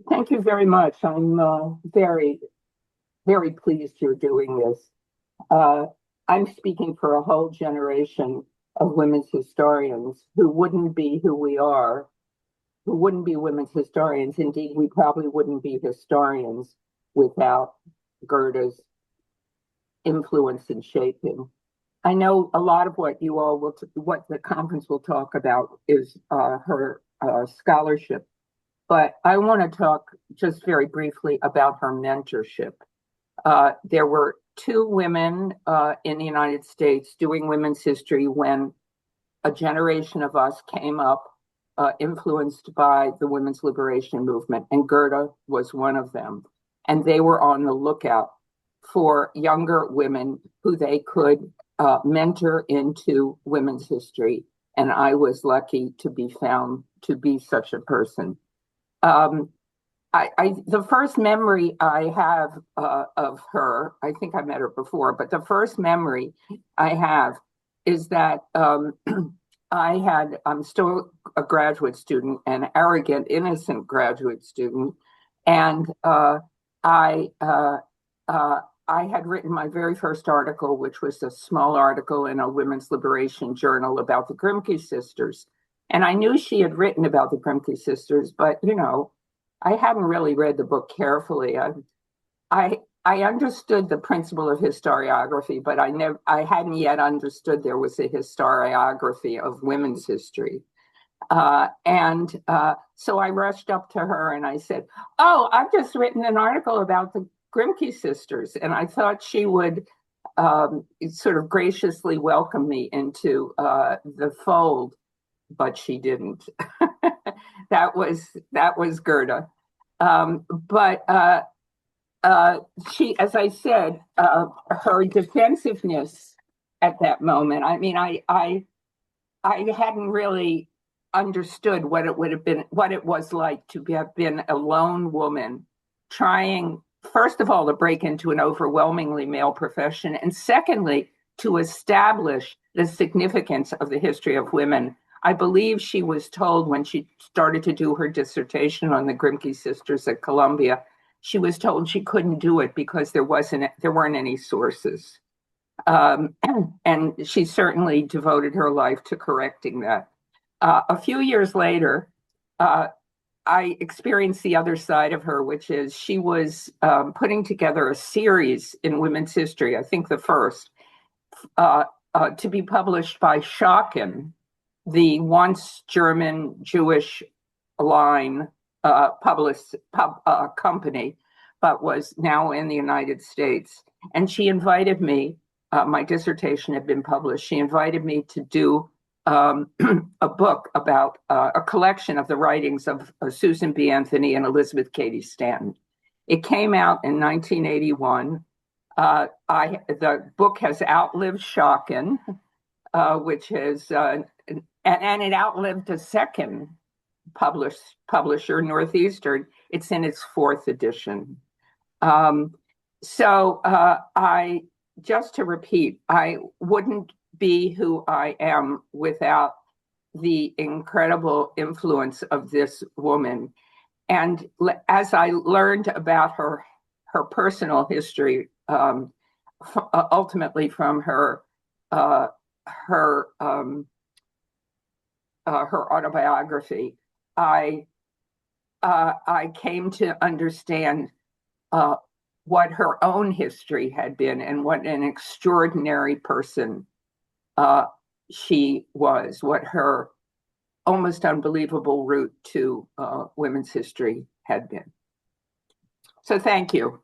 Thank you very much. I'm very, very pleased you're doing this. Uh, I'm speaking for a whole generation of women's historians who wouldn't be who we are, who wouldn't be women's historians. Indeed, we probably wouldn't be historians without Gerda's influence and shaping. I know a lot of what you all will, what the conference will talk about is her scholarship, but I want to talk just very briefly about her mentorship. There were two women in the United States doing women's history when a generation of us came up, influenced by the women's liberation movement, and Gerda was one of them. And they were on the lookout for younger women who they could mentor into women's history. And I was lucky to be found to be such a person. Um, the first memory I have of her, I think I met her before, but the first memory I have is that I'm still a graduate student, an arrogant, innocent graduate student, and I uh, I had written my very first article, which was a small article in a women's liberation journal about the Grimke sisters. And I knew she had written about the Grimke sisters, but I hadn't really read the book carefully. I understood the principle of historiography, but I hadn't yet understood there was a historiography of women's history. So I rushed up to her and I said, "Oh, I've just written an article about the Grimke sisters," and I thought she would sort of graciously welcome me into the fold, but she didn't. That was Gerda. But she, as I said, her defensiveness at that moment. I mean, I hadn't really understood what it would have been, what it was like to have been a lone woman trying, first of all, to break into an overwhelmingly male profession, and secondly, to establish the significance of the history of women. I believe she was told when she started to do her dissertation on the Grimke sisters at Columbia, she was told she couldn't do it because there weren't any sources. Um, and she certainly devoted her life to correcting that. A few years later, uh, I experienced the other side of her, which is she was putting together a series in women's history, I think the first, to be published by Schocken, the once German Jewish line company, but was now in the United States. And she invited me, my dissertation had been published, she invited me to do a book about a collection of the writings of Susan B. Anthony and Elizabeth Cady Stanton. It came out in 1981. The book has outlived Schocken, which is, and it outlived a second publisher, Northeastern. It's in its fourth edition. I just to repeat, I wouldn't be who I am without the incredible influence of this woman. And as I learned about her personal history, ultimately from her her autobiography, I came to understand what her own history had been and what an extraordinary person she was, what her almost unbelievable route to women's history had been. So thank you.